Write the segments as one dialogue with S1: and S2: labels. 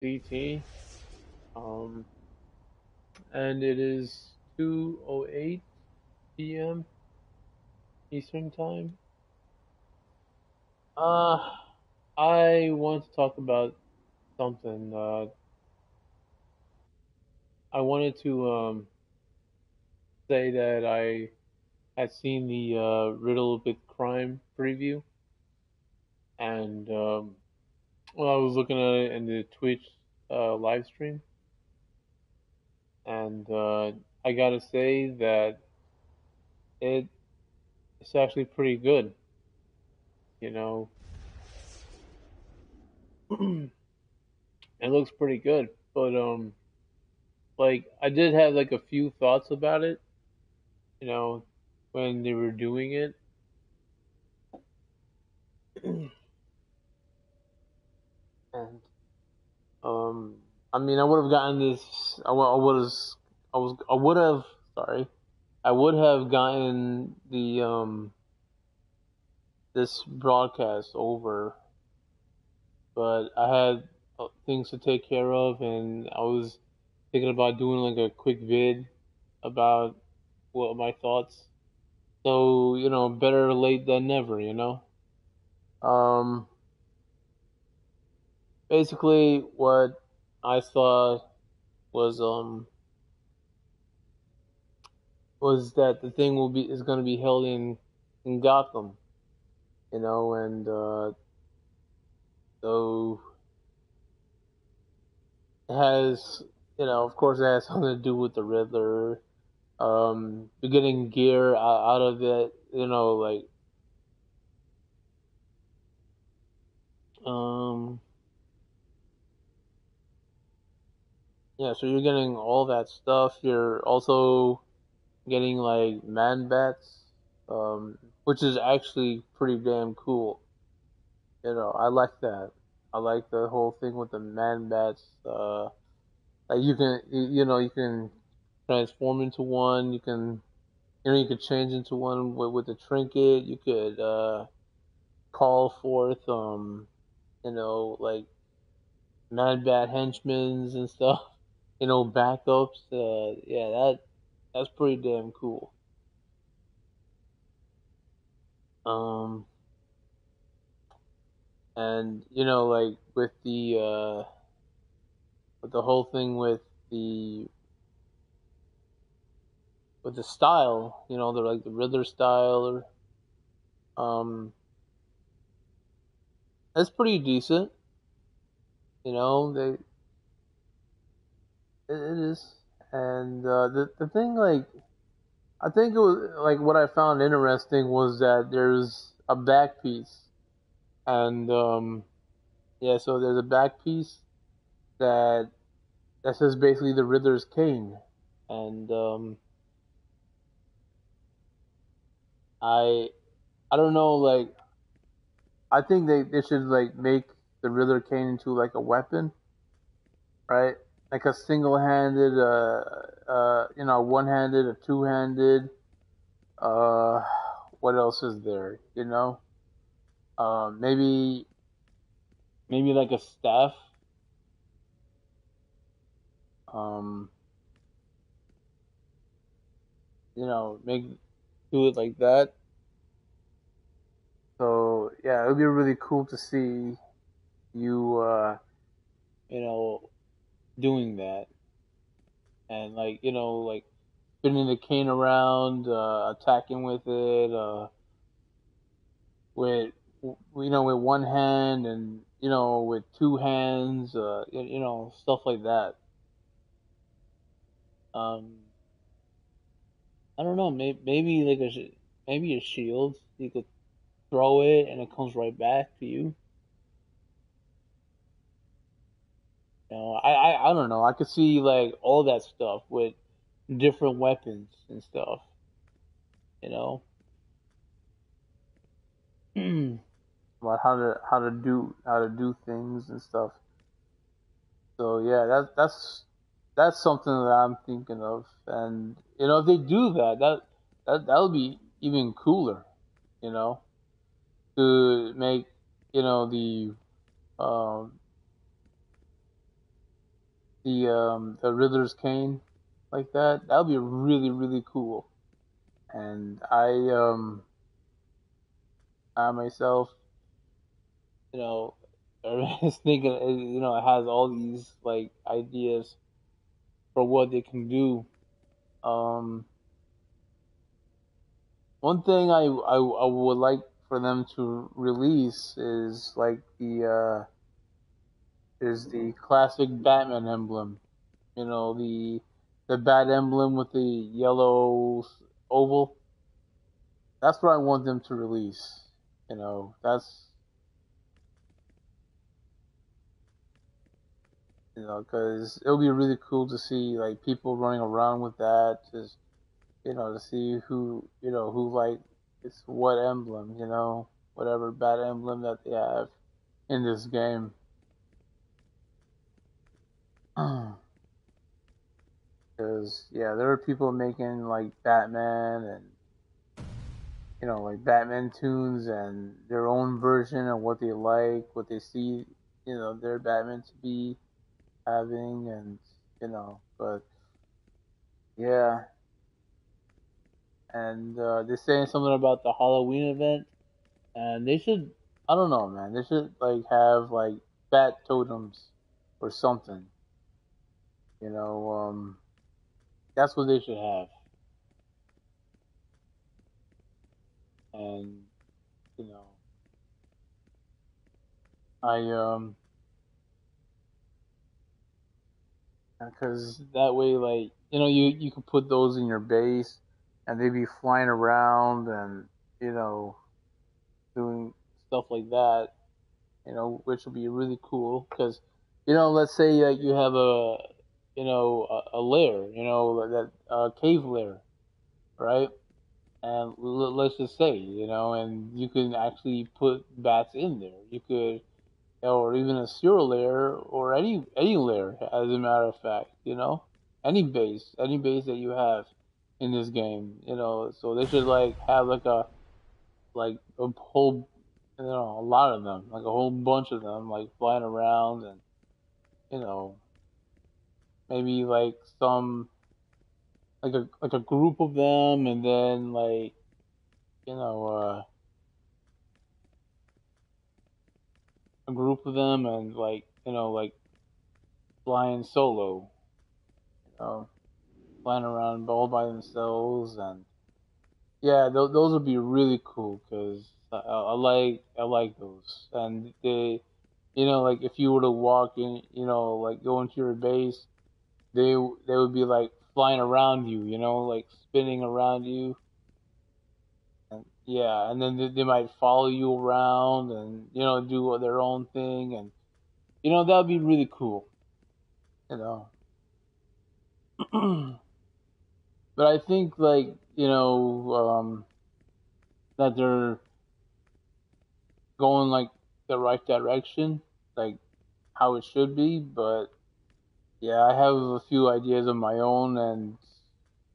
S1: DT. Um, and it is 2:08 p.m. Eastern Time. Uh, I want to talk about something. I wanted to say that I had seen the Riddled with Crime preview, and well, I was looking at it in the Twitch live stream, and I gotta say that it it's actually pretty good. You know, it looks pretty good, but like I did have like a few thoughts about it. You know, when they were doing it, and um, I mean, I would have gotten this. I would have. Sorry, I would have gotten the this broadcast over, but I had things to take care of, and I was thinking about doing like a quick vid about what my thoughts. So better late than never. Um, Basically, what I thought was was that the thing will be is going to be held in Gotham, and so it has, of course, it has something to do with the Riddler. You're getting gear out of it, like um, yeah. So you're getting all that stuff. You're also getting like man bats, which is actually pretty damn cool. I like that. I like the whole thing with the man bats. Like you can transform into one. You could change into one with a trinket. You could call forth, like man bat henchmen and stuff. Backups. Yeah, that's pretty damn cool. Um, and like with the whole thing the with the style, they're like the Riddler style, um, it's pretty decent. They it is, and the thing, like, I think it was like what I found interesting was that there's a back piece, and yeah, so there's a back piece that says basically the Riddler's cane, and I I don't know, like, I think they should like make the Riddler cane into like a weapon, right? Like a single-handed, one-handed, a two-handed. Uh, what else is there? Maybe like a staff. Um, make do it like that. So yeah, it would be really cool to see you, you know, doing that, and like spinning the cane around, attacking with it, with with one hand, and with two hands, stuff like that. Um, I don't know, maybe like maybe a shield. You could throw it and it comes right back to you. I don't know. I could see like all that stuff with different weapons and stuff. You know, about how to do things and stuff. So yeah, that's something that I'm thinking of, and if they do that, that would be even cooler. You know, to make the um the Riddler's cane like that. That would be really really cool. And I myself, you know, is thinking, it has all these like ideas for what they can do. Um, One thing I would like for them to release is like the classic Batman emblem. The bat emblem with the yellow oval. That's what I want them to release. That's because it'll be really cool to see like people running around with that, just to see who like it's what emblem, whatever bat emblem that they have in this game. Because yeah, there are people making like Batman and like Batman tunes and their own version of what they like, what they see, their Batman to be having, and but yeah, and they're saying something about the Halloween event, and they should, I don't know, man, they should like have like bat totems or something, you know, that's what they should have, and you know, I because that way, like you could put those in your base, and they'd be flying around and you know doing stuff like that. Which would be really cool because let's say that you have a lair, that cave lair, right? And let's just say, and you can actually put bats in there. You could, or even a serial layer, or any layer, as a matter of fact, any base that you have in this game, so they should like have like a whole, a lot of them, like a whole bunch of them, like flying around, and you know maybe like some like a group of them, and then like you know a group of them, and like like flying solo, you know flying around all by themselves, and yeah, those would be really cool because I like those, and like if you were to walk in, like go into your base, they would be like flying around you, like spinning around you, and yeah, and then they might follow you around and do their own thing, and that would be really cool, you know. But I think like that they're going like the right direction, like how it should be. But yeah, I have a few ideas of my own, and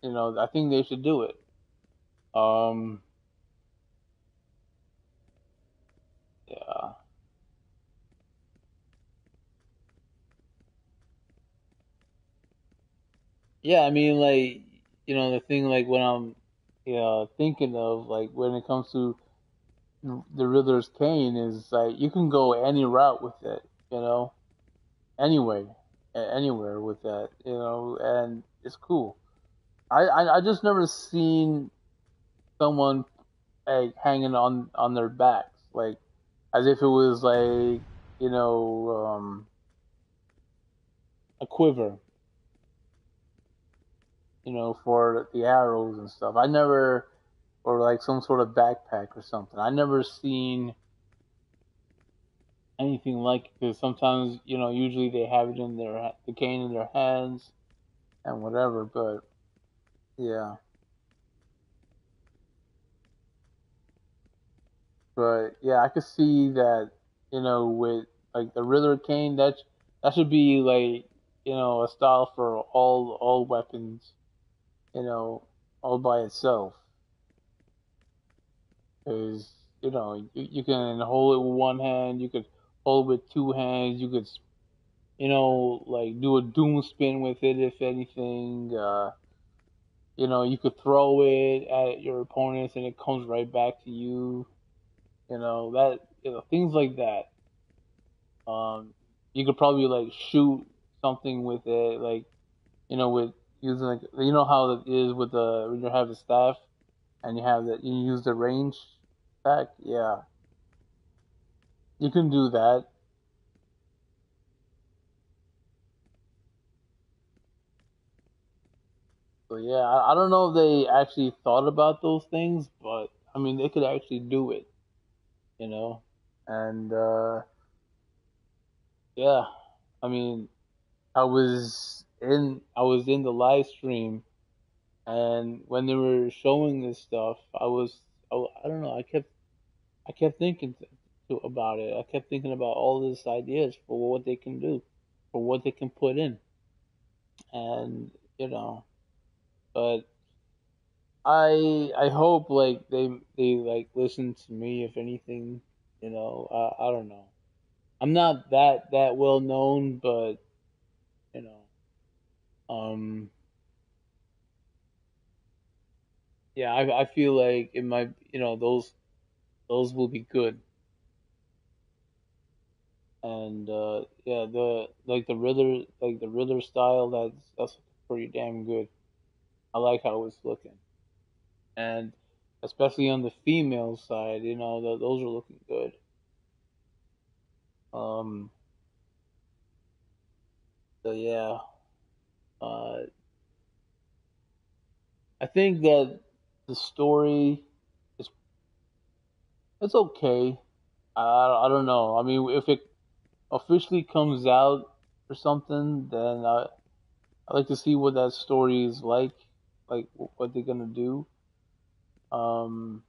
S1: I think they should do it. Um, yeah, yeah. I mean, like the thing, like when I'm, thinking of like when it comes to the Riddler's cane is like you can go any route with it, you know, anyway, anywhere with that, and it's cool. I just never seen someone like hanging on their backs, like as if it was like a quiver, for the arrows and stuff. I never, or like some sort of backpack or something. I never seen anything like it because sometimes usually they have it in the cane in their hands and whatever. But yeah, but yeah, I could see that with like the Riddler cane, that should be like a style for all weapons, you know, all by itself. Because you can hold it with one hand, you could hold it with two hands, you could like do a doom spin with it if anything. You could throw it at your opponents and it comes right back to you. Things like that. Um, you could probably like shoot something with it, like with using like how it is with the when you have a staff and you use the range attack. Yeah, you can do that. So yeah, I don't know if they actually thought about those things, but I mean they could actually do it, you know. And yeah, I mean I was in the live stream, and when they were showing this stuff, I don't know, I kept thinking about it. I kept thinking about all these ideas for what they can do, for what they can put in, and you know, but I hope like they like listen to me if anything. I don't know. I'm not that well known, but you know, um, yeah, I feel like it might, those will be good, and yeah, the Riddler style, that's pretty damn good. I like how it's looking, and especially on the female side, those are looking good. Um, so yeah, uh, I think that the story is it's okay. I don't know. I mean, if it officially comes out or something, then I like to see what that story is like what they're gonna do. Um,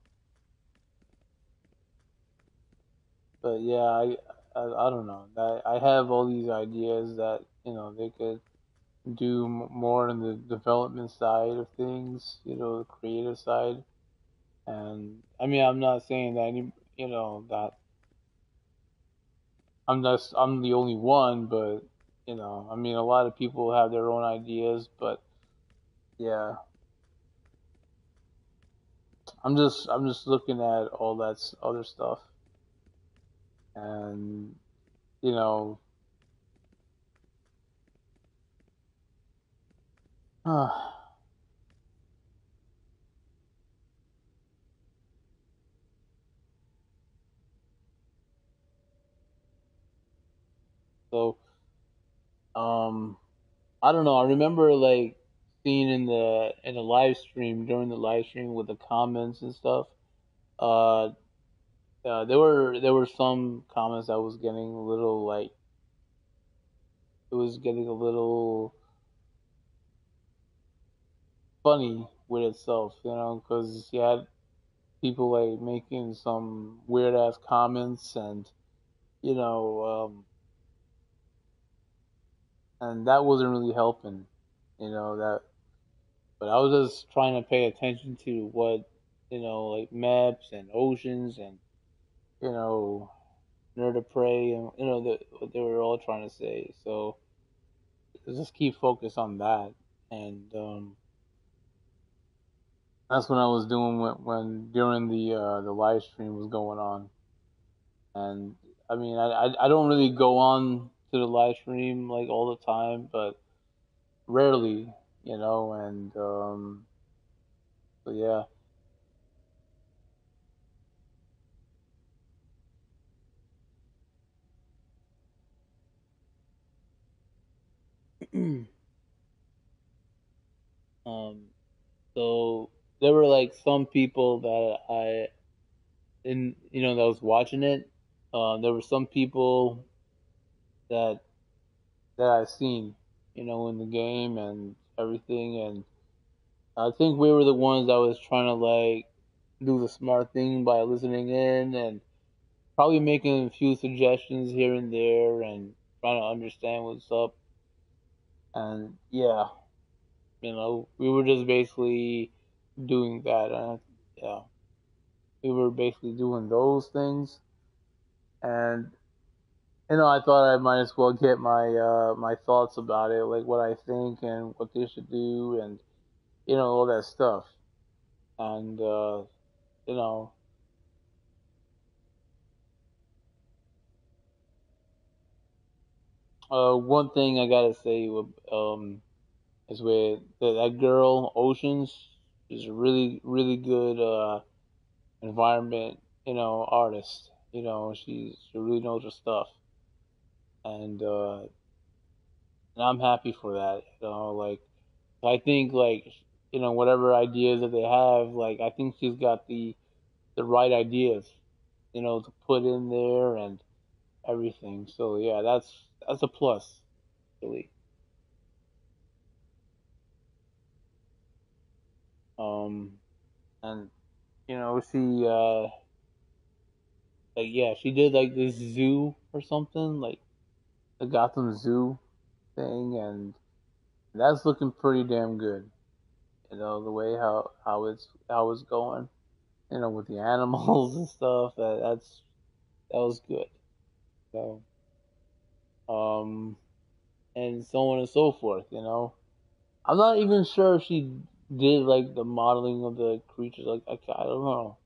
S1: but yeah, I don't know. I have all these ideas that they could do more on the development side of things, the creative side. And I mean, I'm not saying that that I'm the only one, but I mean, a lot of people have their own ideas, but yeah, I'm just looking at all that other stuff, and you know, so um, I don't know. I remember like seeing in the live stream during the live stream with the comments and stuff. Uh, there were some comments that was getting a little like it was getting a little funny with itself, because you had people like making some weird ass comments, and you know, and that wasn't really helping, that. But I was just trying to pay attention to what like maps and oceans and you know, nerd of prey, and what they were all trying to say. So just keep focused on that, and that's what I was doing when during the live stream was going on. And I mean, I don't really go on to the live stream like all the time, but rarely, and so yeah. um, so there were like some people that that was watching it. There were some people that I've seen, in the game and everything, and I think we were the ones that was trying to like do the smart thing by listening in and probably making a few suggestions here and there and trying to understand what's up. And yeah, we were just basically doing that. Yeah, we were basically doing those things. And I thought I might as well get my thoughts about it, like what I think and what they should do, and all that stuff. And you know, one thing I gotta say is with that girl Oceans. She's a really good environment, artist. She really knows her stuff, and I'm happy for that. Like I think like whatever ideas that they have, like I think she's got the right ideas, to put in there and everything. So yeah, that's a plus, really. Um, and she like yeah, she did like this zoo or something, like the Gotham Zoo thing, and that's looking pretty damn good. The way how it's going, with the animals and stuff. That was good. So and so on and so forth. I'm not even sure if she did like the modeling of the creatures. Like I don't know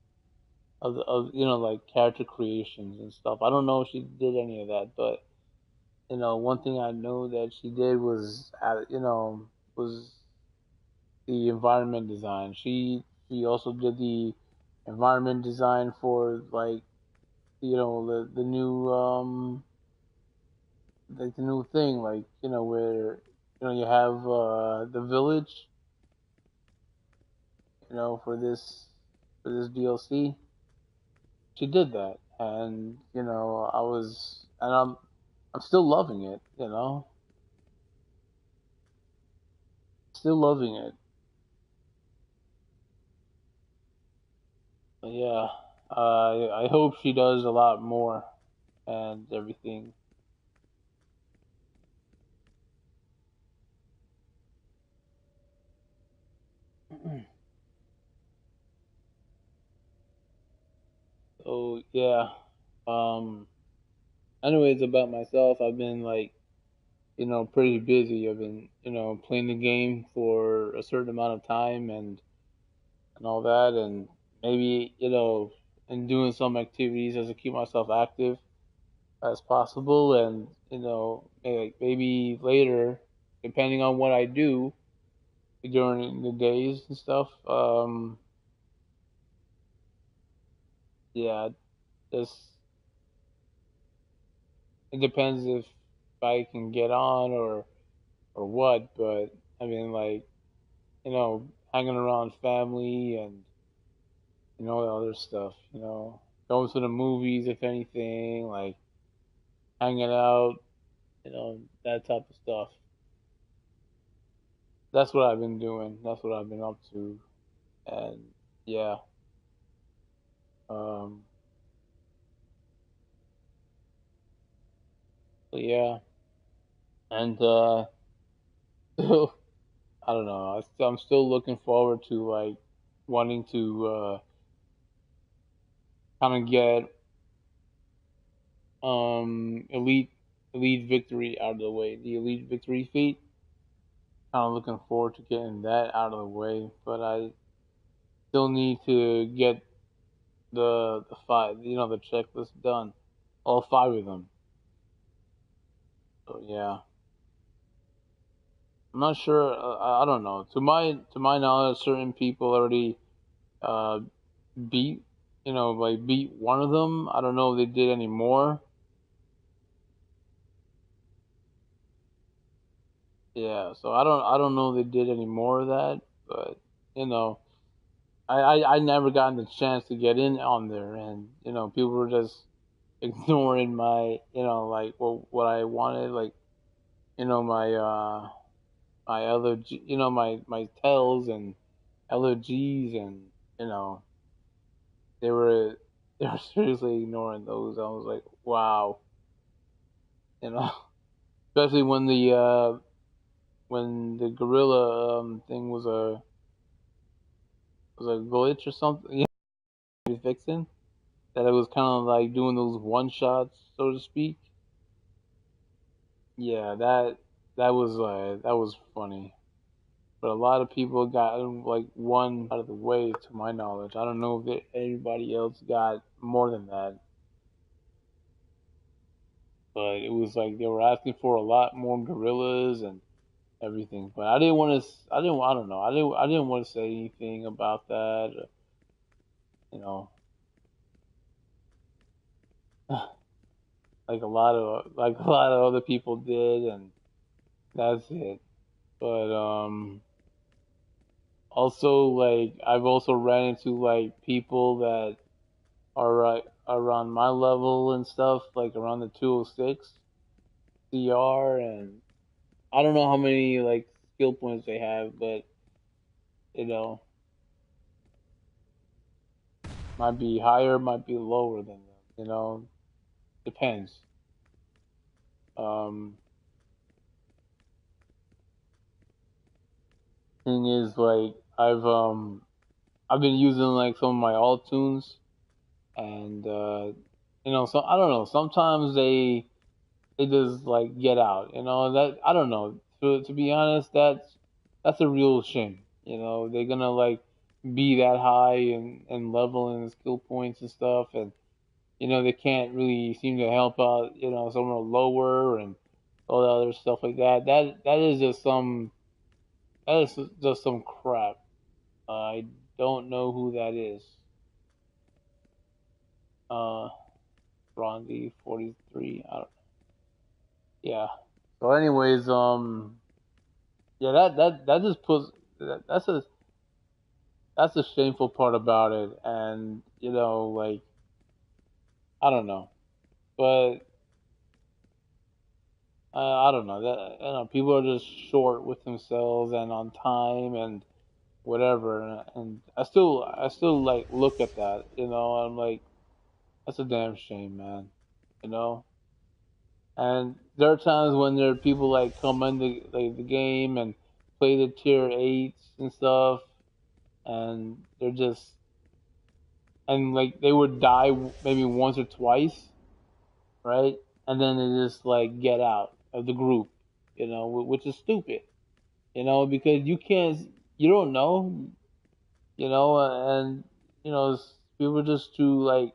S1: of like character creations and stuff. I don't know if she did any of that, but one thing I know that she did was was the environment design. She also did the environment design for like the new like the new thing, like where you have the village, for this DLC. She did that, and I'm still loving it. Still loving it. But yeah, I hope she does a lot more and everything. So yeah. Um. Anyways, about myself, I've been like pretty busy. I've been playing the game for a certain amount of time and all that, and maybe and doing some activities as to keep myself active as possible, and maybe later, depending on what I do during the days and stuff. Yeah, just it depends if I can get on or what, but I mean like hanging around family and other stuff. Going to the movies if anything, like hanging out, that type of stuff. That's what I've been doing. That's what I've been up to, and yeah, um, but yeah, and I don't know. I'm still looking forward to like wanting to kind of get elite victory out of the way. The elite victory feat. Kind of looking forward to getting that out of the way, but I still need to get the five, the checklist done, all five of them. So yeah, I'm not sure. I don't know. To my knowledge, certain people already uh, beat, like beat one of them. I don't know if they did any more. Yeah, so I don't know if they did any more of that, but you know, I never gotten the chance to get in on there, and people were just ignoring my, like what I wanted, like my my allergy, my tells and allergies, and you know they were they were seriously ignoring those. I was like, wow, you know, especially when the gorilla thing was a glitch or something, fixing that. It was kind of like doing those one shots, so to speak. Yeah, that was funny. But a lot of people got like one out of the way, to my knowledge. I don't know if anybody else got more than that, but it was like they were asking for a lot more gorillas and everything. But I didn't want to. I didn't. I don't know. I didn't want to say anything about that. You know, like a lot of other people did, and that's it. But also like I've also ran into like people that are right around my level and stuff, like around the 206 CR, and I don't know how many like skill points they have, but you know, might be higher, might be lower than them. You know, depends. Um, thing is, like I've been using like some of my alt tunes, and you know, so I don't know. Sometimes they just like get out. You know, that I don't know. To be honest, that's a real shame. You know, they're gonna like be that high and level and skill points and stuff, and you know they can't really seem to help out. You know, somewhere lower and all the other stuff like that. That is just some that is just some crap. I don't know who that is. Uh, Rondi 43. I don't. Yeah. So, anyways, yeah, that just puts that's that's a shameful part about it, and you know, like I don't know, but I don't know that you know people are just short with themselves and on time and whatever, and I still like look at that, you know, I'm like that's a damn shame, man, you know. And there are times when there are people like come in the game and play the tier eights and stuff, and they're just and like they would die maybe once or twice, right? And then they just like get out of the group, you know, which is stupid, you know, because you don't know, you know, and you know, people are just too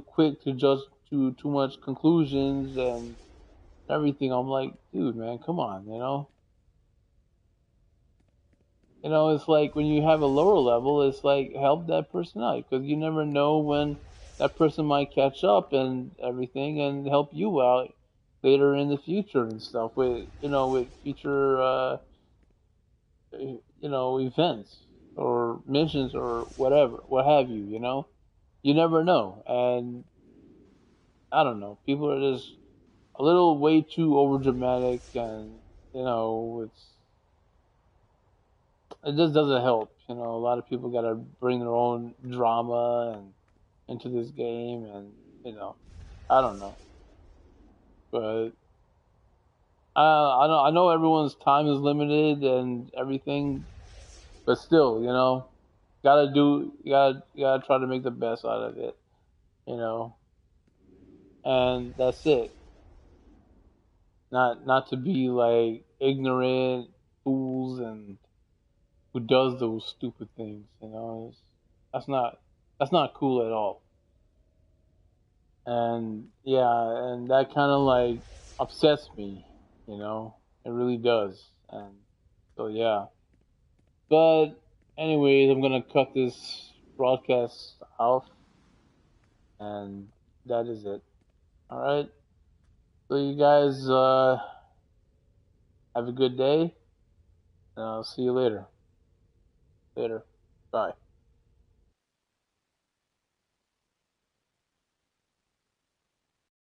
S1: quick to judge too much conclusions and everything. I'm like, dude, man, come on, you know. You know, it's like when you have a lower level, it's like help that person out because you never know when that person might catch up and everything and help you out later in the future and stuff with with future events or missions or whatever, what have you. You know, you never know, and I don't know. People are just a little way too over dramatic, and you know, it just doesn't help. You know, a lot of people got to bring their own drama and into this game, and you know, I don't know, but I know everyone's time is limited and everything, but still, you know, you gotta try to make the best out of it, you know, and that's it. Not to be like ignorant fools and who does those stupid things, you know. That's not that's not cool at all. And yeah, and that kind of like upsets me, you know. It really does. And so yeah. But anyways, I'm gonna cut this broadcast off, and that is it. All right. So you guys have a good day, and I'll see you later. Later. Bye.